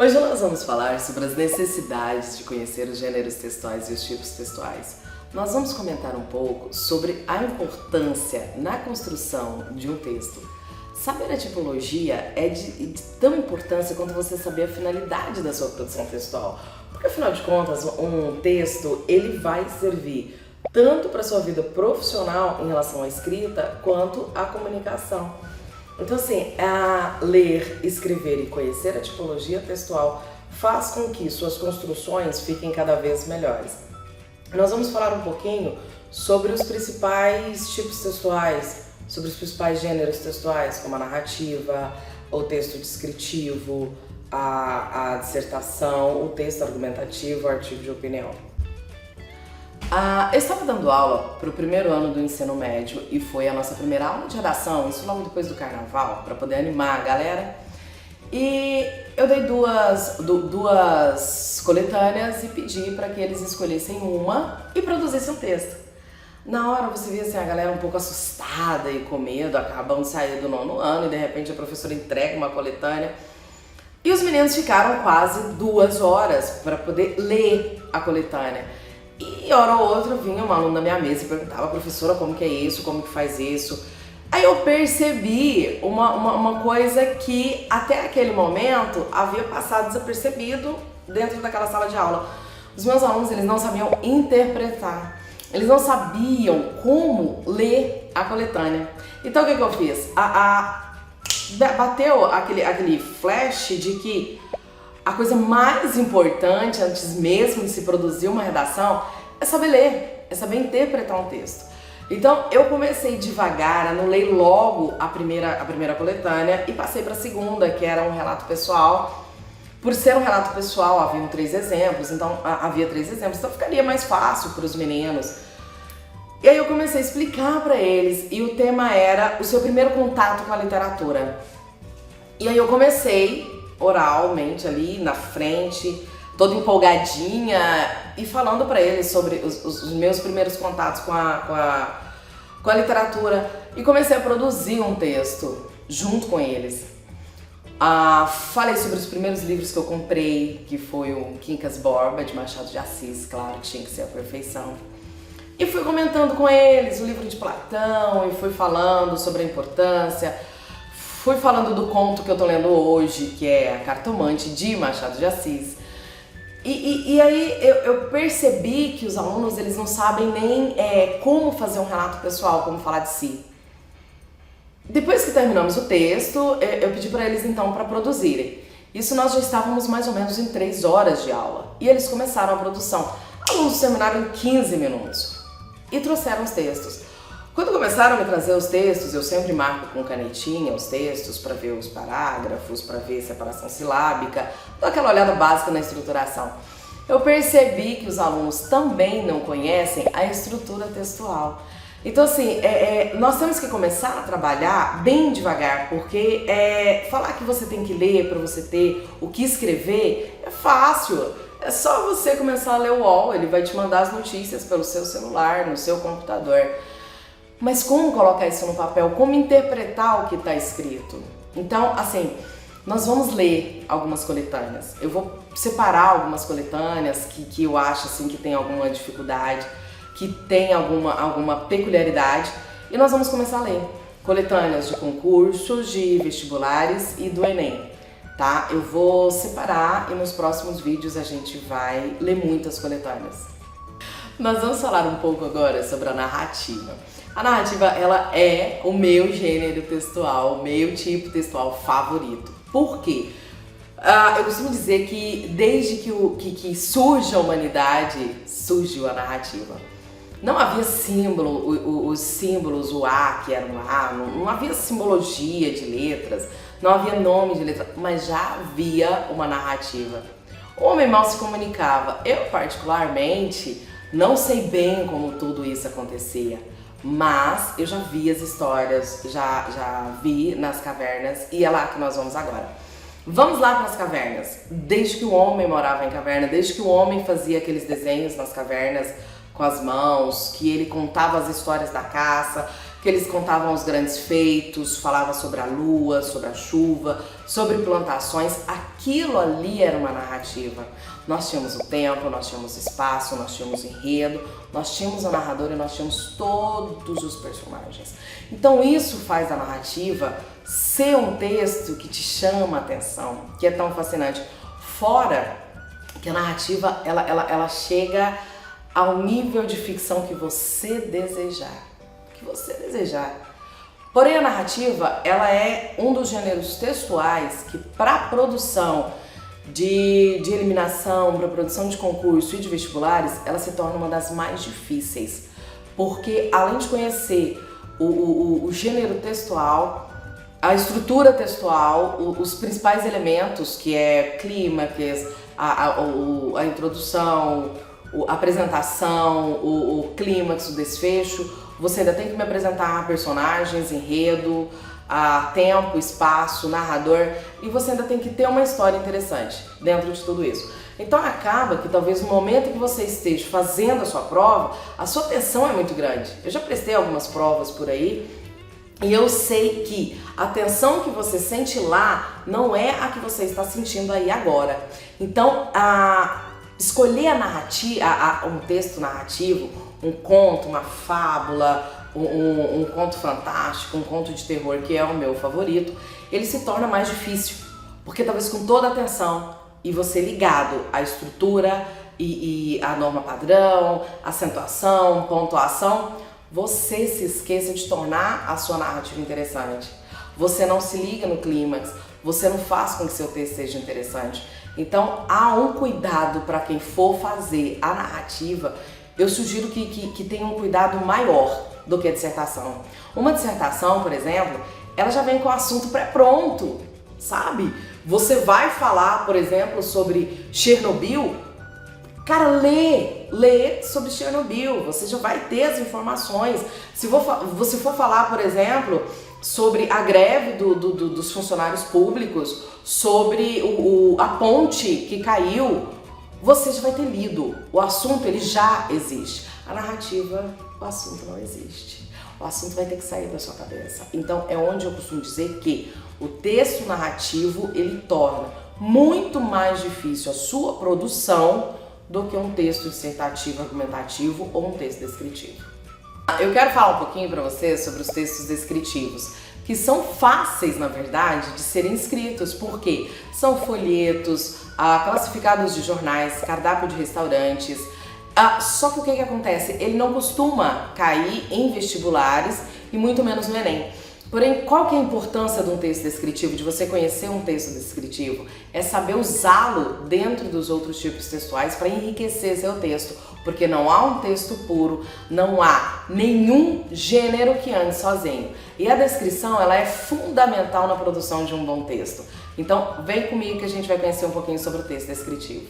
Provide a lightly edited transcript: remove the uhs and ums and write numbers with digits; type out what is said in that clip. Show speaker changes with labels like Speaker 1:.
Speaker 1: Hoje nós vamos falar sobre as necessidades de conhecer os gêneros textuais e os tipos textuais. Nós vamos comentar um pouco sobre a importância na construção de um texto. Saber a tipologia é de tão importância quanto você saber a finalidade da sua produção textual. Porque afinal de contas, um texto ele vai servir tanto para a sua vida profissional em relação à escrita, quanto à comunicação. Então assim, ler, escrever e conhecer a tipologia textual faz com que suas construções fiquem cada vez melhores. Nós vamos falar um pouquinho sobre os principais tipos textuais, sobre os principais gêneros textuais, como a narrativa, o texto descritivo, a dissertação, o texto argumentativo, o artigo de opinião. Eu estava dando aula para o primeiro ano do ensino médio e foi a nossa primeira aula de redação, isso logo depois do carnaval, para poder animar a galera. E eu dei duas coletâneas e pedi para que eles escolhessem uma e produzissem um texto. Na hora você via assim, a galera um pouco assustada e com medo, acabam de sair do nono ano e de repente a professora entrega uma coletânea. E os meninos ficaram quase 2 horas para poder ler a coletânea. E hora ou outra vinha uma aluna da minha mesa e perguntava, professora, como que é isso, como que faz isso? Aí eu percebi uma coisa que até aquele momento havia passado desapercebido dentro daquela sala de aula. Os meus alunos, eles não sabiam interpretar, eles não sabiam como ler a coletânea. Então o que eu fiz? Bateu aquele flash de que a coisa mais importante, antes mesmo de se produzir uma redação, é saber ler, é saber interpretar um texto. Então eu comecei devagar, anulei logo a primeira coletânea e passei para a segunda, que era um relato pessoal. Por ser um relato pessoal, havia 3 exemplos, então ficaria mais fácil para os meninos. E aí eu comecei a explicar para eles, e o tema era o seu primeiro contato com a literatura. E aí eu comecei oralmente ali na frente, toda empolgadinha e falando para eles sobre os meus primeiros contatos com a literatura e comecei a produzir um texto junto com eles. Falei sobre os primeiros livros que eu comprei, que foi o Quincas Borba, de Machado de Assis, claro que tinha que ser a perfeição. E fui comentando com eles o livro de Platão e fui falando sobre a importância. Fui falando do conto que eu tô lendo hoje, que é A Cartomante, de Machado de Assis. E aí eu percebi que os alunos, eles não sabem nem como fazer um relato pessoal, como falar de si. Depois que terminamos o texto, eu pedi para eles então para produzirem. Isso nós já estávamos mais ou menos em 3 horas de aula. E eles começaram a produção. Alunos terminaram em 15 minutos e trouxeram os textos. Quando começaram a me trazer os textos, eu sempre marco com canetinha os textos para ver os parágrafos, para ver separação silábica, dou aquela olhada básica na estruturação. Eu percebi que os alunos também não conhecem a estrutura textual. Então assim, nós temos que começar a trabalhar bem devagar, porque falar que você tem que ler para você ter o que escrever é fácil. É só você começar a ler o UOL, ele vai te mandar as notícias pelo seu celular, no seu computador. Mas como colocar isso no papel? Como interpretar o que está escrito? Então, assim, nós vamos ler algumas coletâneas. Eu vou separar algumas coletâneas que eu acho assim, que tem alguma dificuldade, que tem alguma peculiaridade, e nós vamos começar a ler coletâneas de concursos, de vestibulares e do Enem, tá? Eu vou separar e nos próximos vídeos a gente vai ler muitas coletâneas. Nós vamos falar um pouco agora sobre a narrativa. A narrativa, ela é o meu gênero textual, o meu tipo textual favorito. Por quê? Eu costumo dizer que desde que surge a humanidade, surgiu a narrativa. Não havia símbolo, os símbolos, o A, que era um A, não havia simbologia de letras, não havia nome de letra, mas já havia uma narrativa. O homem mal se comunicava. Eu, particularmente, não sei bem como tudo isso acontecia, mas eu já vi as histórias, já vi nas cavernas e é lá que nós vamos agora. Vamos lá para as cavernas. Desde que o homem morava em caverna, desde que o homem fazia aqueles desenhos nas cavernas com as mãos, que ele contava as histórias da caça, que eles contavam os grandes feitos, falavam sobre a lua, sobre a chuva, sobre plantações. Aquilo ali era uma narrativa. Nós tínhamos o tempo, nós tínhamos espaço, nós tínhamos enredo, nós tínhamos a narradora e nós tínhamos todos os personagens. Então isso faz a narrativa ser um texto que te chama a atenção, que é tão fascinante. Fora que a narrativa, ela chega ao nível de ficção que você desejar. Porém, a narrativa, ela é um dos gêneros textuais que, para produção de eliminação, para produção de concurso e de vestibulares, ela se torna uma das mais difíceis. Porque, além de conhecer o gênero textual, a estrutura textual, os principais elementos, que é clímax, a introdução, a apresentação, o clímax, o desfecho, você ainda tem que me apresentar personagens, enredo, tempo, espaço, narrador, e você ainda tem que ter uma história interessante dentro de tudo isso. Então acaba que talvez no momento que você esteja fazendo a sua prova, a sua tensão é muito grande. Eu já prestei algumas provas por aí e eu sei que a tensão que você sente lá não é a que você está sentindo aí agora. Então, escolher a narrativa, um texto narrativo, um conto, uma fábula, um conto fantástico, um conto de terror, que é o meu favorito, ele se torna mais difícil, porque talvez com toda a atenção e você ligado à estrutura e à norma padrão, acentuação, pontuação, você se esqueça de tornar a sua narrativa interessante. Você não se liga no clímax, você não faz com que seu texto seja interessante. Então há um cuidado para quem for fazer a narrativa. Eu sugiro que tenha um cuidado maior do que a dissertação. Uma dissertação, por exemplo, ela já vem com o assunto pré-pronto, sabe? Você vai falar, por exemplo, sobre Chernobyl, cara, lê sobre Chernobyl, você já vai ter as informações. Se você for falar, por exemplo, sobre a greve dos funcionários públicos, sobre a ponte que caiu, você já vai ter lido. O assunto, ele já existe. A narrativa, o assunto não existe. O assunto vai ter que sair da sua cabeça. Então, é onde eu costumo dizer que o texto narrativo, ele torna muito mais difícil a sua produção do que um texto dissertativo, argumentativo ou um texto descritivo. Eu quero falar um pouquinho para vocês sobre os textos descritivos, que são fáceis, na verdade, de serem escritos, porque são folhetos, classificados de jornais, cardápio de restaurantes. Só que o que acontece? Ele não costuma cair em vestibulares e muito menos no Enem. Porém, qual que é a importância de um texto descritivo, de você conhecer um texto descritivo? É saber usá-lo dentro dos outros tipos textuais para enriquecer seu texto, porque não há um texto puro, não há nenhum gênero que ande sozinho. E a descrição, ela é fundamental na produção de um bom texto. Então, vem comigo que a gente vai conhecer um pouquinho sobre o texto descritivo.